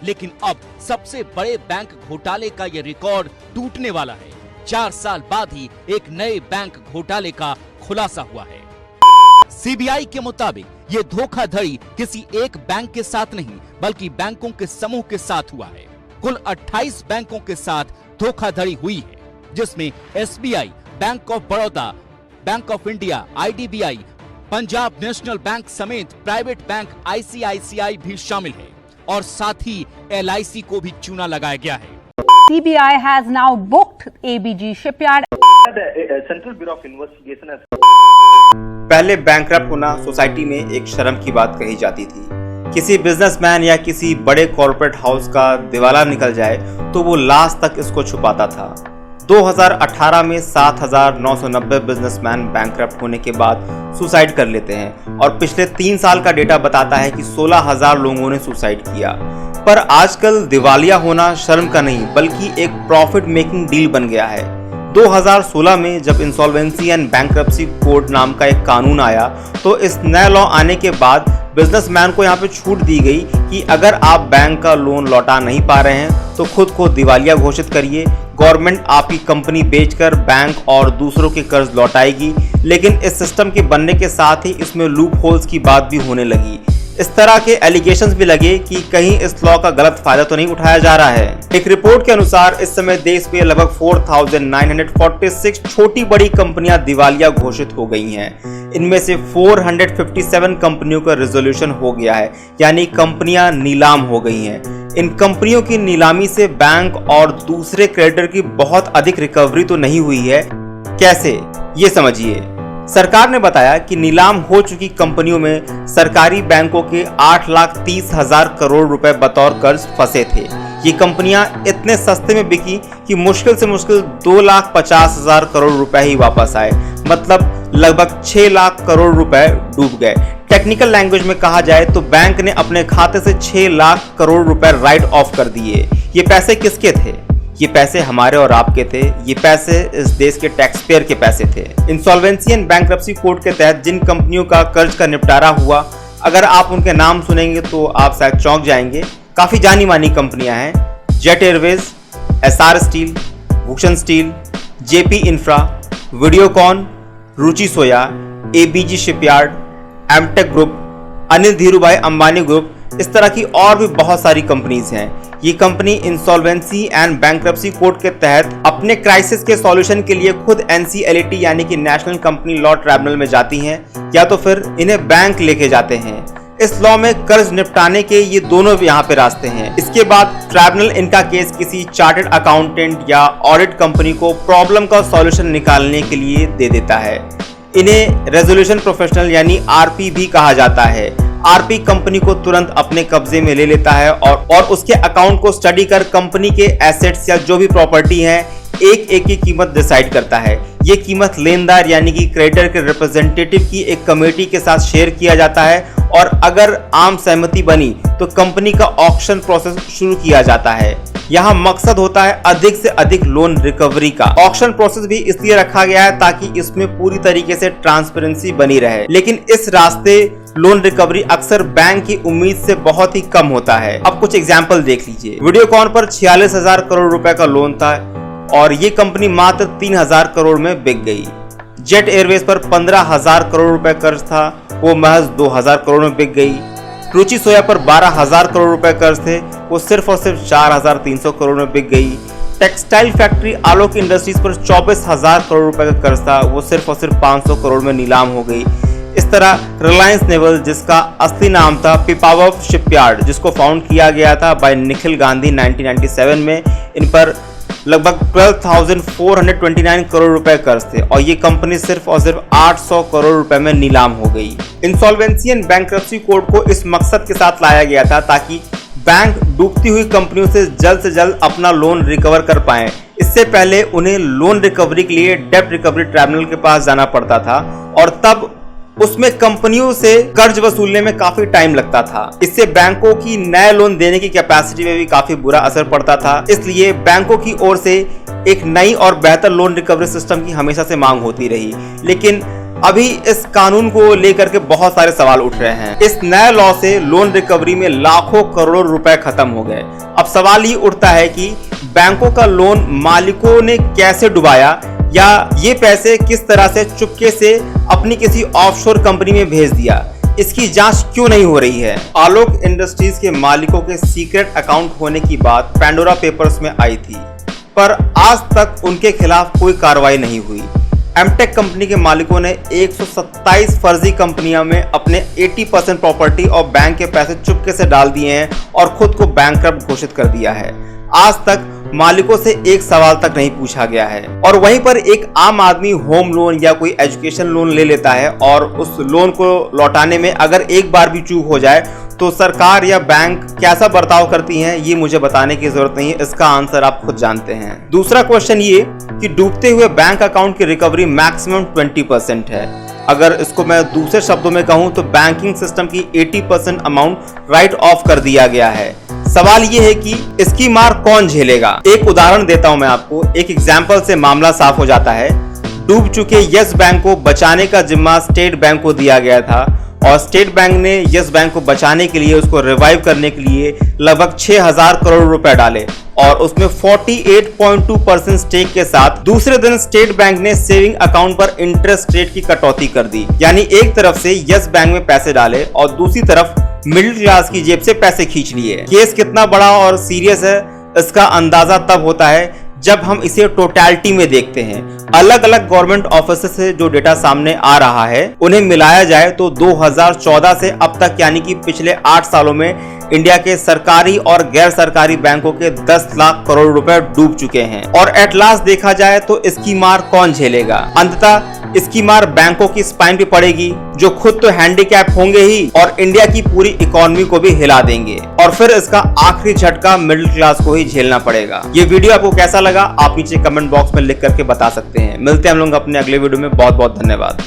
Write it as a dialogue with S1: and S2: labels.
S1: लेकिन अब सबसे बड़े बैंक घोटाले का ये रिकॉर्ड टूटने वाला है। 4 साल बाद ही एक नए बैंक घोटाले का खुलासा हुआ है। सीबीआई के मुताबिक ये धोखाधड़ी किसी एक बैंक के साथ नहीं बल्कि बैंकों के समूह के साथ हुआ है। कुल 28 बैंकों के साथ धोखाधड़ी हुई है, जिसमें SBI, bank of Baroda, bank of India, IDBI, Punjab national bank समेत प्राइवेट बैंक आईसीआईसीआई भी शामिल है और साथ ही एलआईसी को भी चूना लगाया गया है।
S2: CBI has now booked ABG Shipyard.
S3: Central Bureau of Investigation has...
S4: पहले बैंकरप्ट होना सोसाइटी में एक शर्म की बात कही जाती थी। किसी बिजनेसमैन या किसी बड़े कॉर्पोरेट हाउस का दिवाला निकल जाए तो वो लास्ट तक इसको छुपाता था। 2018 में 7,990 बिजनेसमैन बैंकरप्ट होने के बाद सुसाइड कर लेते हैं और पिछले 3 साल का डेटा बताता है कि 16,000 लोगों ने सुसाइड किया। पर आजकल दिवालिया होना शर्म का नहीं बल्कि एक प्रॉफिट मेकिंग डील बन गया है। 2016 में जब इंसॉल्वेंसी एंड बैंकरप्सी कोड नाम का एक कानून आया तो इस नए लॉ आने के बाद बिजनेसमैन को यहाँ पे छूट दी गई कि अगर आप बैंक का लोन लौटा नहीं पा रहे हैं तो खुद को दिवालिया घोषित करिए। गवर्नमेंट आपकी कंपनी बेचकर बैंक और दूसरों के कर्ज लौटाएगी। लेकिन इस सिस्टम के बनने के साथ ही इसमें लूप होल्स की बात भी होने लगी। इस तरह के एलिगेशंस भी लगे कि कहीं इस लॉ का गलत फायदा तो नहीं उठाया जा रहा है। एक रिपोर्ट के अनुसार इस समय देश में लगभग 4,946 छोटी बड़ी कंपनियां दिवालिया घोषित हो गई हैं। इनमें से 457 कंपनियों का रेजोल्यूशन हो गया है, यानी कंपनियां नीलाम हो गई हैं। इन कंपनियों की नीलामी से बैंक और दूसरे क्रेडिटर की बहुत अधिक रिकवरी तो नहीं हुई है। कैसे, ये समझिए। सरकार ने बताया कि नीलाम हो चुकी कंपनियों में सरकारी बैंकों के 8,30,000 करोड़ रुपए बतौर कर्ज फंसे थे। ये कंपनियां इतने सस्ते में बिकी कि मुश्किल से मुश्किल 2,50,000 करोड़ रुपए ही वापस आए, मतलब लगभग 6 लाख करोड़ रुपए डूब गए। टेक्निकल लैंग्वेज में कहा जाए तो बैंक ने अपने खाते से 6 लाख करोड़ रुपए राइट ऑफ कर दिए। ये पैसे किसके थे? ये पैसे हमारे और आपके थे। ये पैसे इस देश के टैक्स पेयर के पैसे थे। इंसॉल्वेंसी एंड बैंकरप्सी कोड के तहत जिन कंपनियों का कर्ज का निपटारा हुआ, अगर आप उनके नाम सुनेंगे तो आप शायद चौंक जाएंगे। काफी जानी मानी कंपनियां हैं: Jet Airways, Essar Steel, Bhushan Steel, Jaypee Infra, Videocon, Ruchi Soya, ABG Shipyard, Amtek Group, Anil Dhirubhai Ambani Group, इस तरह की और भी बहुत सारी कंपनीज हैं। ये company insolvency and bankruptcy code के तहत अपने क्राइसिस के सॉल्यूशन के लिए खुद एनसीएलटी यानी कि नेशनल कंपनी लॉ ट्राइब्यूनल में जाती हैं या तो फिर इन्हें बैंक लेके जाते हैं। इस लॉ में कर्ज निपटाने के ये दोनों यहाँ पे रास्ते हैं। इसके बाद ट्राइब्यूनल इनका केस किसी चार्टर्ड अकाउंटेंट या ऑडिट कंपनी को प्रॉब्लम का सॉल्यूशन निकालने के लिए दे देता है। इन्हें रेजोल्यूशन प्रोफेशनल यानी आरपी भी कहा जाता है। आरपी कंपनी को तुरंत अपने कब्जे में ले लेता है और उसके अकाउंट को स्टडी कर कंपनी के एसेट्स या जो भी प्रॉपर्टी है एक एक की कीमत डिसाइड करता है। ये कीमत लेनदार यानी कि क्रेडिटर के रिप्रेजेंटेटिव की एक कमेटी के साथ शेयर किया जाता है और अगर आम सहमति बनी तो कंपनी का ऑक्शन प्रोसेस शुरू किया जाता है। यहाँ मकसद होता है अधिक से अधिक लोन रिकवरी का। ऑक्शन प्रोसेस भी इसलिए रखा गया है ताकि इसमें पूरी तरीके से ट्रांसपेरेंसी बनी रहे। लेकिन इस रास्ते लोन रिकवरी अक्सर बैंक की उम्मीद से बहुत ही कम होता है। अब कुछ एग्जाम्पल देख लीजिए। वीडियोकॉन पर 46,000 करोड़ रुपए का लोन था और ये कंपनी मात्र 3,000 करोड़ में बिक गई। जेट एयरवेज पर 15,000 करोड़ रुपए कर्ज था, वो महज 2,000 करोड़ में बिक गई। रुचि सोया पर 12,000 करोड़ रुपए कर्ज थे, वो सिर्फ और सिर्फ 4,300 करोड़ में बिक गई। टेक्सटाइल फैक्ट्री आलोक इंडस्ट्रीज पर 24,000 करोड़ रुपए का कर्ज था, वो सिर्फ और सिर्फ 500 करोड़ में नीलाम हो गई। इस तरह रिलायंस नेवल, जिसका असली नाम था पिपावाव शिपयार्ड, जिसको फाउंड किया गया था बाय निखिल गांधी 1997 में, इन पर लगभग 12,429 करोड़ रुपए कर्ज थे और ये कंपनी सिर्फ और सिर्फ 800 करोड़ रुपए में नीलाम हो गई। इंसॉल्वेंसी एंड बैंकरप्सी कोड को इस मकसद के साथ लाया गया था ताकि बैंक डूबती हुई कंपनियों से जल्द अपना लोन रिकवर कर पाएं। इससे पहले उन्हें लोन रिकवरी के लिए डेब्ट रिकवरी ट्राइब्यूनल के पास जाना पड़ता था और तब उसमें कंपनियों से कर्ज वसूलने में काफी टाइम लगता था। इससे बैंकों की नए लोन देने की कैपेसिटी में भी काफी बुरा असर पड़ता था। इसलिए बैंकों की ओर से एक नई और बेहतर लोन रिकवरी सिस्टम की हमेशा से मांग होती रही। लेकिन अभी इस कानून को लेकर के बहुत सारे सवाल उठ रहे हैं। इस नए लॉ से लोन रिकवरी में लाखों करोड़ों रुपए खत्म हो गए। अब सवाल ये उठता है कि बैंकों का लोन मालिकों ने कैसे डुबाया या ये पैसे किस तरह से चुपके से अपनी किसी ऑफशोर कंपनी में भेज दिया, इसकी जांच क्यों नहीं हो रही है। आलोक इंडस्ट्रीज के मालिकों के सीक्रेट अकाउंट होने की बात पैंडोरा पेपर्स में आई थी, पर आज तक उनके खिलाफ कोई कार्रवाई नहीं हुई। एमटेक कंपनी के मालिकों ने 127 फर्जी कंपनियों में अपने 80% प्रॉपर्टी और बैंक के पैसे चुपके से डाल दिए हैं और खुद को बैंकरप्ट घोषित कर दिया है। आज तक मालिकों से एक सवाल तक नहीं पूछा गया है। और वहीं पर एक आम आदमी होम लोन या कोई एजुकेशन लोन ले लेता है और उस लोन को लौटाने में अगर एक बार भी चूक हो जाए तो सरकार या बैंक कैसा बर्ताव करती हैं, ये मुझे बताने की जरूरत नहीं है, इसका आंसर आप खुद जानते हैं। दूसरा क्वेश्चन ये कि डूबते हुए बैंक अकाउंट की रिकवरी मैक्सिमम 20% है। अगर इसको मैं दूसरे शब्दों में कहूं तो बैंकिंग सिस्टम की 80% अमाउंट राइट ऑफ कर दिया गया है। सवाल ये है कि इसकी मार कौन झेलेगा। एक उदाहरण देता हूं मैं आपको, एक एग्जाम्पल से मामला साफ हो जाता है। डूब चुके यस बैंक को बचाने का जिम्मा स्टेट बैंक को दिया गया था और स्टेट बैंक ने यस बैंक को बचाने के लिए, उसको रिवाइव करने के लिए लगभग 6000 करोड़ रुपए डाले और उसमें 48.2% स्टेक के साथ दूसरे दिन स्टेट बैंक ने सेविंग अकाउंट पर इंटरेस्ट रेट की कटौती कर दी। यानी एक तरफ से यस बैंक में पैसे डाले और दूसरी तरफ मिडिल क्लास की जेब से पैसे खींच लिए। केस कितना बड़ा और सीरियस है इसका अंदाजा तब होता है जब हम इसे टोटलिटी में देखते हैं। अलग अलग गवर्नमेंट ऑफिस से जो डेटा सामने आ रहा है उन्हें मिलाया जाए तो 2014 से अब तक यानी कि पिछले 8 सालों में इंडिया के सरकारी और गैर सरकारी बैंकों के 10 लाख करोड़ रुपए डूब चुके हैं। और एट लास्ट देखा जाए तो इसकी मार कौन झेलेगा। अंततः इसकी मार बैंकों की स्पाइन पे पड़ेगी जो खुद तो हैंडीकैप होंगे ही और इंडिया की पूरी इकोनॉमी को भी हिला देंगे और फिर इसका आखिरी झटका मिडिल क्लास को ही झेलना पड़ेगा। ये वीडियो आपको कैसा लगा आप नीचे कमेंट बॉक्स में लिख करके बता सकते हैं। मिलते हैं हम लोग अपने अगले वीडियो में। बहुत बहुत धन्यवाद।